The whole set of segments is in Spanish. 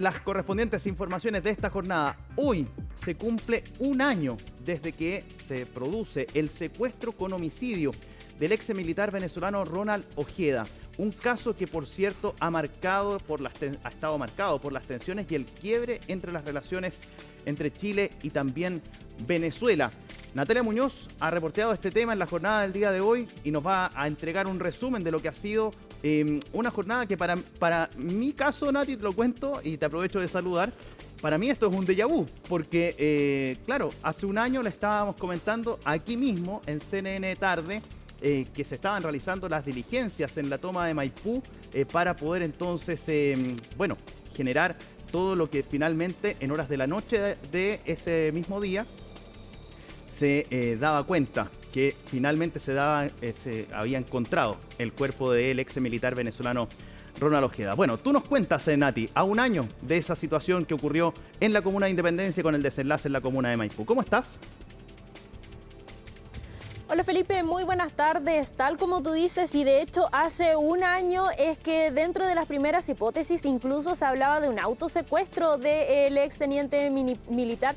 las correspondientes informaciones de esta jornada. Hoy se cumple un año desde que se produce el secuestro con homicidio del ex militar venezolano Ronald Ojeda. Un caso que, por cierto, ha estado marcado por las tensiones y el quiebre entre las relaciones entre Chile y también Venezuela. Natalia Muñoz ha reporteado este tema en la jornada del día de hoy y nos va a entregar un resumen de lo que ha sido una jornada que para mi caso, Nati, te lo cuento y te aprovecho de saludar. Para mí esto es un déjà vu, porque, claro, hace un año le estábamos comentando aquí mismo en CNN Tarde que se estaban realizando las diligencias en la toma de Maipú para poder entonces, generar todo lo que finalmente en horas de la noche de ese mismo día se daba cuenta que finalmente se había encontrado el cuerpo del ex militar venezolano Ronald Ojeda. Bueno, tú nos cuentas, Nati, a un año de esa situación que ocurrió en la comuna de Independencia con el desenlace en la comuna de Maipú. ¿Cómo estás? Hola Felipe, muy buenas tardes. Tal como tú dices, y de hecho hace un año es que dentro de las primeras hipótesis incluso se hablaba de un autosecuestro del exteniente militar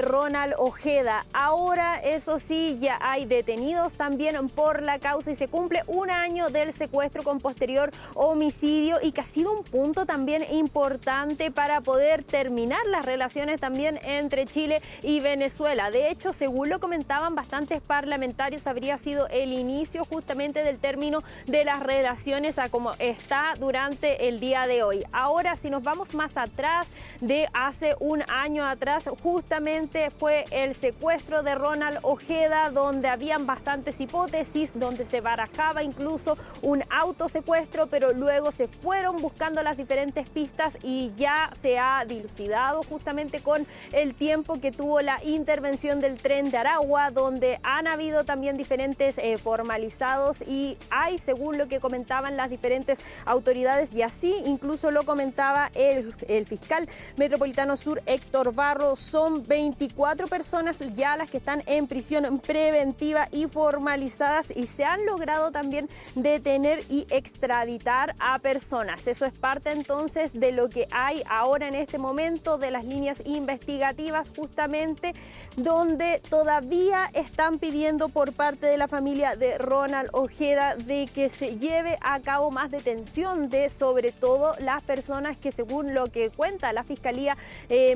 Ronald Ojeda. Ahora, eso sí, ya hay detenidos también por la causa y se cumple un año del secuestro con posterior homicidio y que ha sido un punto también importante para poder terminar las relaciones también entre Chile y Venezuela. De hecho, según lo comentaban bastantes parlamentarios, habría sido el inicio justamente del término de las relaciones a como está durante el día de hoy. Ahora, si nos vamos más atrás, de hace un año atrás, justamente fue el secuestro de Ronald Ojeda, donde habían bastantes hipótesis, donde se barajaba incluso un autosecuestro, pero luego se fueron buscando las diferentes pistas y ya se ha dilucidado justamente con el tiempo que tuvo la intervención del Tren de Aragua, donde han habido también diferentes formalizados y hay, según lo que comentaban las diferentes autoridades, y así incluso lo comentaba el fiscal metropolitano sur Héctor Barro, son 24 personas ya las que están en prisión preventiva y formalizadas y se han logrado también detener y extraditar a personas. Eso es parte entonces de lo que hay ahora en este momento de las líneas investigativas, justamente donde todavía están pidiendo por parte de la familia de Ronald Ojeda de que se lleve a cabo más detención de sobre todo las personas que, según lo que cuenta la Fiscalía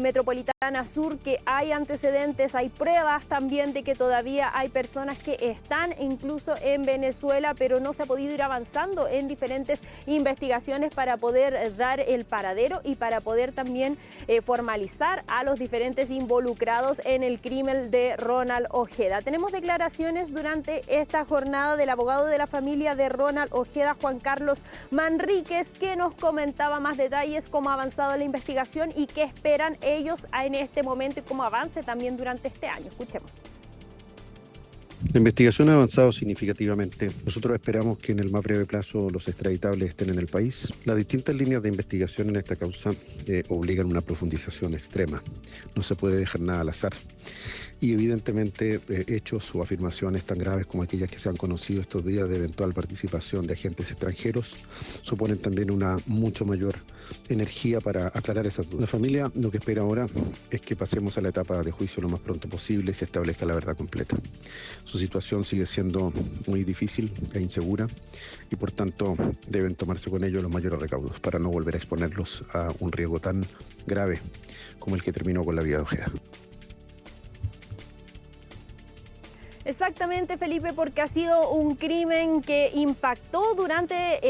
Metropolitana Sur, que hay antecedentes, hay pruebas también de que todavía hay personas que están incluso en Venezuela, pero no se ha podido ir avanzando en diferentes investigaciones para poder dar el paradero y para poder también formalizar a los diferentes involucrados en el crimen de Ronald Ojeda. Tenemos declaraciones durante esta jornada del abogado de la familia de Ronald Ojeda, Juan Carlos Manríquez, que nos comentaba más detalles, cómo ha avanzado la investigación y qué esperan ellos en este momento y cómo avance también durante este año. Escuchemos. La investigación ha avanzado significativamente. Nosotros esperamos que en el más breve plazo los extraditables estén en el país. Las distintas líneas de investigación en esta causa obligan una profundización extrema. No se puede dejar nada al azar. Y evidentemente hechos o afirmaciones tan graves como aquellas que se han conocido estos días de eventual participación de agentes extranjeros suponen también una mucho mayor energía para aclarar esas dudas. La familia lo que espera ahora es que pasemos a la etapa de juicio lo más pronto posible y se establezca la verdad completa. Su situación sigue siendo muy difícil e insegura y por tanto deben tomarse con ello los mayores recaudos para no volver a exponerlos a un riesgo tan grave como el que terminó con la vida de Ojeda. Exactamente, Felipe, porque ha sido un crimen que impactó durante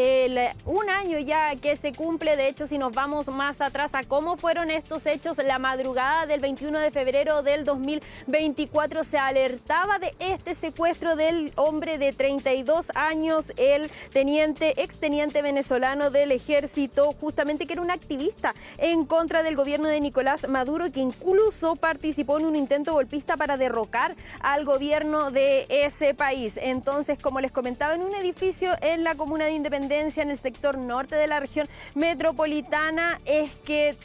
un año ya que se cumple. De hecho, si nos vamos más atrás a cómo fueron estos hechos, la madrugada del 21 de febrero del 2024 se alertaba de este secuestro del hombre de 32 años, el exteniente venezolano del ejército, justamente que era un activista en contra del gobierno de Nicolás Maduro, que incluso participó en un intento golpista para derrocar al gobierno de ese país. Entonces, como les comentaba, en un edificio en la comuna de Independencia, en el sector norte de la región metropolitana, es que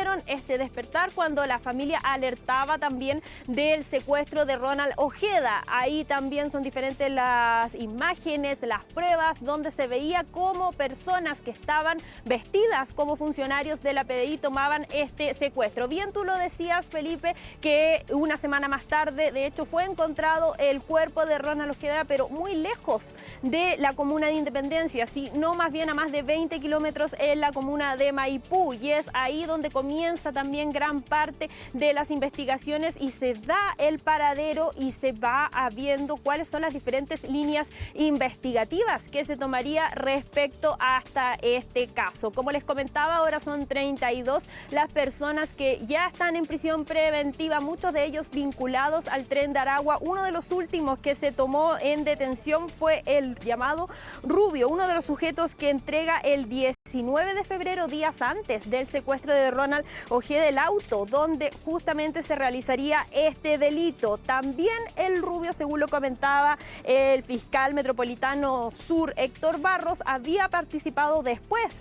tuvieron este despertar cuando la familia alertaba también del secuestro de Ronald Ojeda. Ahí también son diferentes las imágenes, las pruebas, donde se veía cómo personas que estaban vestidas como funcionarios de la PDI tomaban este secuestro. Bien, tú lo decías, Felipe, que una semana más tarde, de hecho, fue encontrado el cuerpo de Ronald Ojeda, pero muy lejos de la comuna de Independencia, no más bien a más de 20 kilómetros en la comuna de Maipú, y es ahí donde comienza también gran parte de las investigaciones y se da el paradero y se va viendo cuáles son las diferentes líneas investigativas que se tomaría respecto hasta este caso. Como les comentaba, ahora son 32 las personas que ya están en prisión preventiva, muchos de ellos vinculados al Tren de Aragua. Uno de los últimos que se tomó en detención fue el llamado Rubio, uno de los sujetos que entrega el 19 de febrero, días antes del secuestro de Ronald Ojeda, el auto donde justamente se realizaría este delito. También el Rubio, según lo comentaba el fiscal metropolitano sur, Héctor Barros, había participado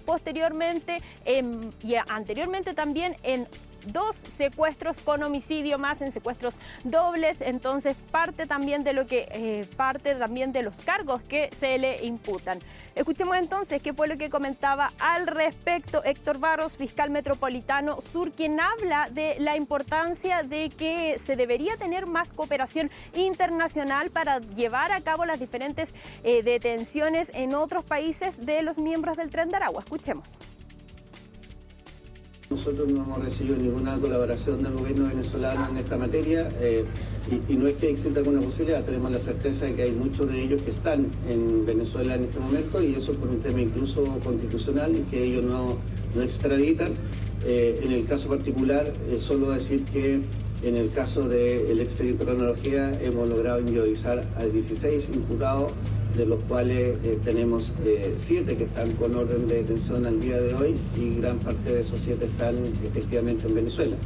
posteriormente y anteriormente también en 2 secuestros con homicidio más, en secuestros dobles. Entonces parte también de los cargos que se le imputan. Escuchemos entonces qué fue lo que comentaba al respecto Héctor Barros, fiscal metropolitano sur, quien habla de la importancia de que se debería tener más cooperación internacional para llevar a cabo las diferentes detenciones en otros países de los miembros del Tren de Aragua. Escuchemos. Nosotros no hemos recibido ninguna colaboración del gobierno venezolano en esta materia y no es que exista alguna posibilidad, tenemos la certeza de que hay muchos de ellos que están en Venezuela en este momento, y eso por un tema incluso constitucional, y que ellos no extraditan. En el caso particular, solo decir que en el caso del exteniente Ronald Ojeda hemos logrado individualizar a 16 imputados, de los cuales tenemos 7 que están con orden de detención al día de hoy, y gran parte de esos 7 están efectivamente en Venezuela.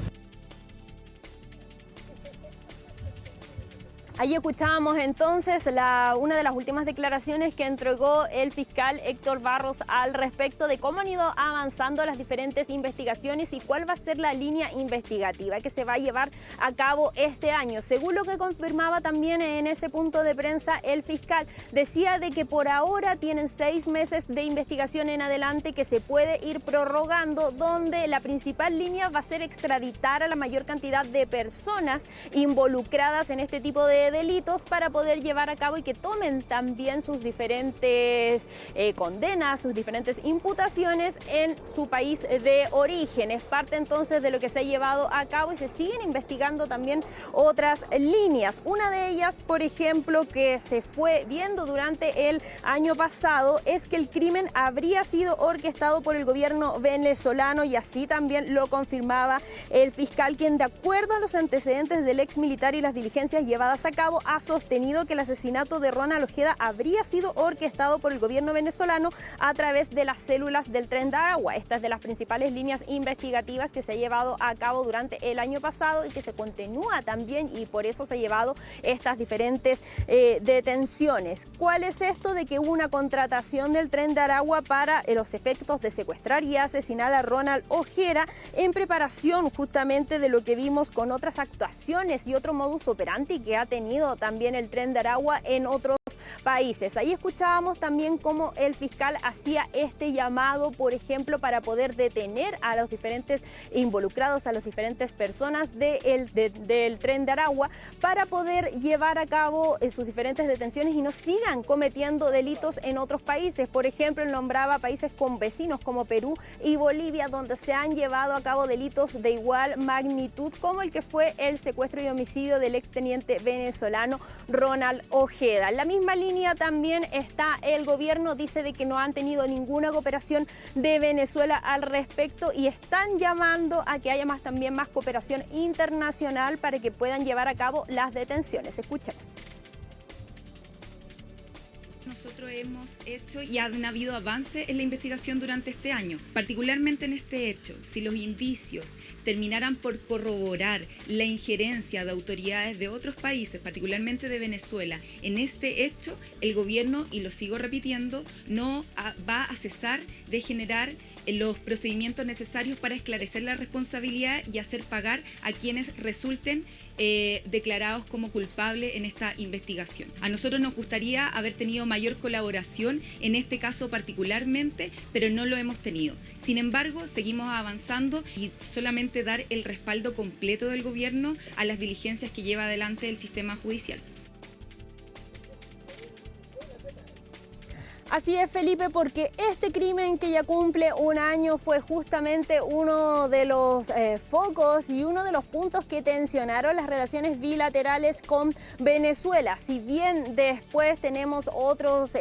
Ahí escuchábamos entonces una de las últimas declaraciones que entregó el fiscal Héctor Barros al respecto de cómo han ido avanzando las diferentes investigaciones y cuál va a ser la línea investigativa que se va a llevar a cabo este año. Según lo que confirmaba también en ese punto de prensa, el fiscal decía de que por ahora tienen 6 meses de investigación en adelante que se puede ir prorrogando, donde la principal línea va a ser extraditar a la mayor cantidad de personas involucradas en este tipo de delitos para poder llevar a cabo y que tomen también sus diferentes condenas, sus diferentes imputaciones en su país de origen. Es parte entonces de lo que se ha llevado a cabo y se siguen investigando también otras líneas. Una de ellas, por ejemplo, que se fue viendo durante el año pasado, es que el crimen habría sido orquestado por el gobierno venezolano, y así también lo confirmaba el fiscal, quien, de acuerdo a los antecedentes del ex militar y las diligencias llevadas a cabo, ha sostenido que el asesinato de Ronald Ojeda habría sido orquestado por el gobierno venezolano a través de las células del Tren de Aragua. Esta es de las principales líneas investigativas que se ha llevado a cabo durante el año pasado y que se continúa también, y por eso se ha llevado estas diferentes detenciones. ¿Cuál es esto de que hubo una contratación del Tren de Aragua para los efectos de secuestrar y asesinar a Ronald Ojeda, en preparación justamente de lo que vimos con otras actuaciones y otro modus operandi que ha tenido también el Tren de Aragua en otros países? Ahí escuchábamos también cómo el fiscal hacía este llamado, por ejemplo, para poder detener a los diferentes involucrados, a las diferentes personas del Tren de Aragua, para poder llevar a cabo sus diferentes detenciones y no sigan cometiendo delitos en otros países. Por ejemplo, él nombraba países con vecinos como Perú y Bolivia, donde se han llevado a cabo delitos de igual magnitud como el que fue el secuestro y homicidio del exteniente venezolano Ronald Ojeda. En la misma línea también está el gobierno, dice de que no han tenido ninguna cooperación de Venezuela al respecto y están llamando a que haya también más cooperación internacional para que puedan llevar a cabo las detenciones. Escuchemos. Nosotros hemos hecho y han habido avances en la investigación durante este año, particularmente en este hecho. Si los indicios terminaran por corroborar la injerencia de autoridades de otros países, particularmente de Venezuela, en este hecho, el gobierno, y lo sigo repitiendo, no va a cesar de generar los procedimientos necesarios para esclarecer la responsabilidad y hacer pagar a quienes resulten declarados como culpables en esta investigación. A nosotros nos gustaría haber tenido mayor colaboración en este caso particularmente, pero no lo hemos tenido. Sin embargo, seguimos avanzando y solamente dar el respaldo completo del gobierno a las diligencias que lleva adelante el sistema judicial. Así es, Felipe, porque este crimen que ya cumple un año fue justamente uno de los focos y uno de los puntos que tensionaron las relaciones bilaterales con Venezuela. Si bien después tenemos otros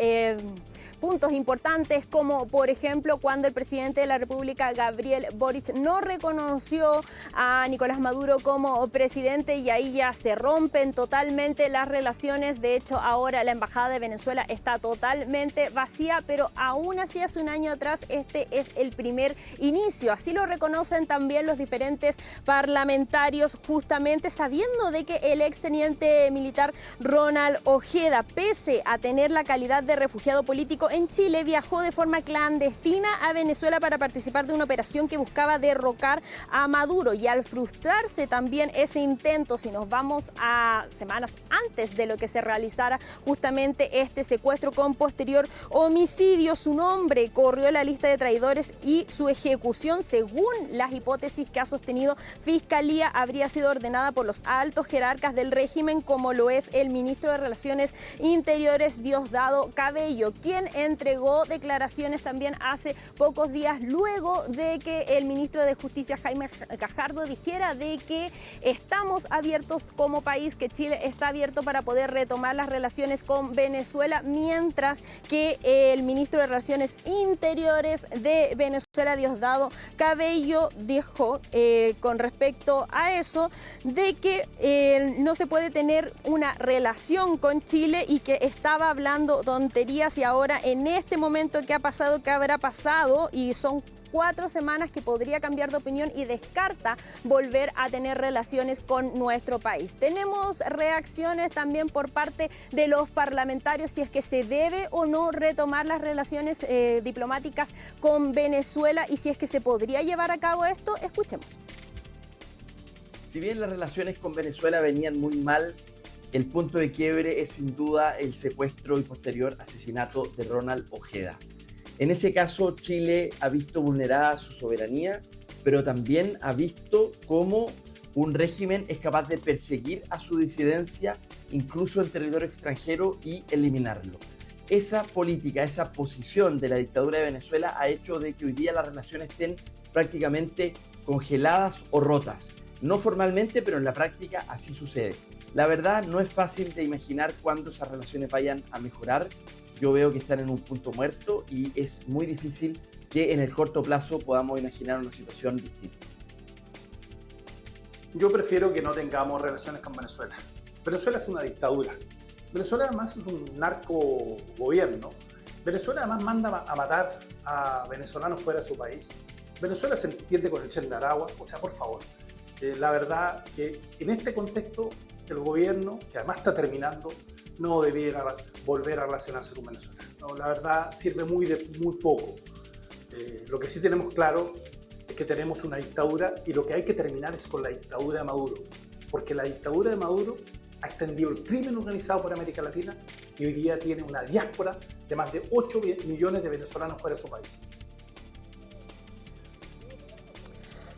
puntos importantes, como por ejemplo cuando el presidente de la República, Gabriel Boric, no reconoció a Nicolás Maduro como presidente, y ahí ya se rompen totalmente las relaciones. De hecho, ahora la Embajada de Venezuela está totalmente vacía, pero aún así hace un año atrás este es el primer inicio. Así lo reconocen también los diferentes parlamentarios, justamente sabiendo de que el exteniente militar Ronald Ojeda, pese a tener la calidad de refugiado político en Chile, viajó de forma clandestina a Venezuela para participar de una operación que buscaba derrocar a Maduro, y al frustrarse también ese intento, si nos vamos a semanas antes de lo que se realizara justamente este secuestro con posterior homicidio, su nombre corrió la lista de traidores y su ejecución, según las hipótesis que ha sostenido Fiscalía, habría sido ordenada por los altos jerarcas del régimen, como lo es el ministro de Relaciones Interiores, Diosdado Cabello, quien entregó declaraciones también hace pocos días luego de que el ministro de Justicia, Jaime Gajardo, dijera de que estamos abiertos como país, que Chile está abierto para poder retomar las relaciones con Venezuela, mientras que el ministro de Relaciones Interiores de Venezuela, Diosdado Cabello, dijo con respecto a eso de que no se puede tener una relación con Chile y que estaba hablando tonterías, y ahora en este momento que ha pasado, que habrá pasado, y son 4 semanas, que podría cambiar de opinión y descarta volver a tener relaciones con nuestro país. Tenemos reacciones también por parte de los parlamentarios si es que se debe o no retomar las relaciones diplomáticas con Venezuela y si es que se podría llevar a cabo esto. Escuchemos. Si bien las relaciones con Venezuela venían muy mal, el punto de quiebre es sin duda el secuestro y posterior asesinato de Ronald Ojeda. En ese caso, Chile ha visto vulnerada su soberanía, pero también ha visto cómo un régimen es capaz de perseguir a su disidencia, incluso en territorio extranjero, y eliminarlo. Esa política, esa posición de la dictadura de Venezuela ha hecho de que hoy día las relaciones estén prácticamente congeladas o rotas. No formalmente, pero en la práctica así sucede. La verdad, no es fácil de imaginar cuándo esas relaciones vayan a mejorar. Yo veo que están en un punto muerto y es muy difícil que en el corto plazo podamos imaginar una situación distinta. Yo prefiero que no tengamos relaciones con Venezuela. Venezuela es una dictadura. Venezuela además es un narcogobierno. Venezuela además manda a matar a venezolanos fuera de su país. Venezuela se entiende con el Tren de Aragua. O sea, por favor, la verdad que en este contexto el gobierno, que además está terminando, no debiera volver a relacionarse con Venezuela. No, la verdad sirve muy poco. Lo que sí tenemos claro es que tenemos una dictadura y lo que hay que terminar es con la dictadura de Maduro, porque la dictadura de Maduro ha extendido el crimen organizado por América Latina y hoy día tiene una diáspora de más de 8 millones de venezolanos fuera de su país.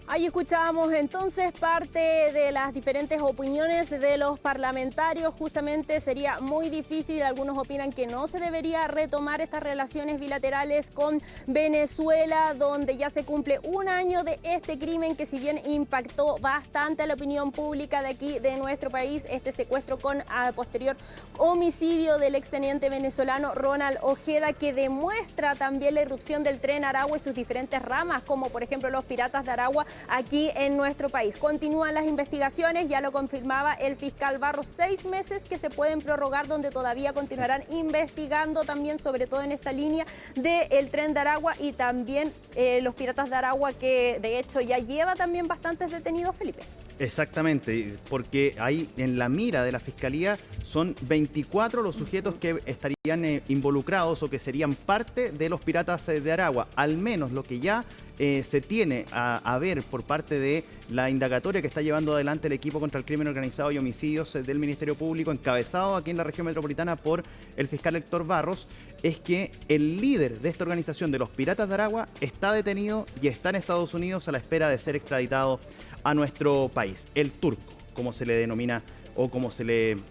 Ahí escuchábamos entonces parte de las diferentes opiniones de los parlamentarios. Justamente sería muy difícil, algunos opinan que no se debería retomar estas relaciones bilaterales con Venezuela, donde ya se cumple un año de este crimen que, si bien impactó bastante a la opinión pública de aquí, de nuestro país, este secuestro con posterior homicidio del exteniente venezolano Ronald Ojeda, que demuestra también la irrupción del Tren Aragua y sus diferentes ramas, como por ejemplo los Piratas de Aragua, aquí en nuestro país. Continúan las investigaciones, ya lo confirmaba el fiscal Barros, 6 meses que se pueden prorrogar, donde todavía continuarán investigando también, sobre todo en esta línea del Tren de Aragua y también los Piratas de Aragua, que de hecho ya lleva también bastantes detenidos, Felipe. Exactamente, porque ahí en la mira de la Fiscalía son 24 los sujetos que estarían involucrados o que serían parte de los piratas de Aragua. Al menos lo que ya se tiene a ver por parte de la indagatoria que está llevando adelante el equipo contra el crimen organizado y homicidios del Ministerio Público, encabezado aquí en la región metropolitana por el fiscal Héctor Barros, es que el líder de esta organización de los piratas de Aragua está detenido y está en Estados Unidos a la espera de ser extraditado a nuestro país. El Turco, como se le denomina o como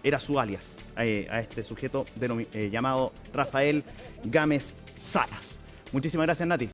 era su alias a este sujeto llamado Rafael Gámez Salas. Muchísimas gracias, Nati.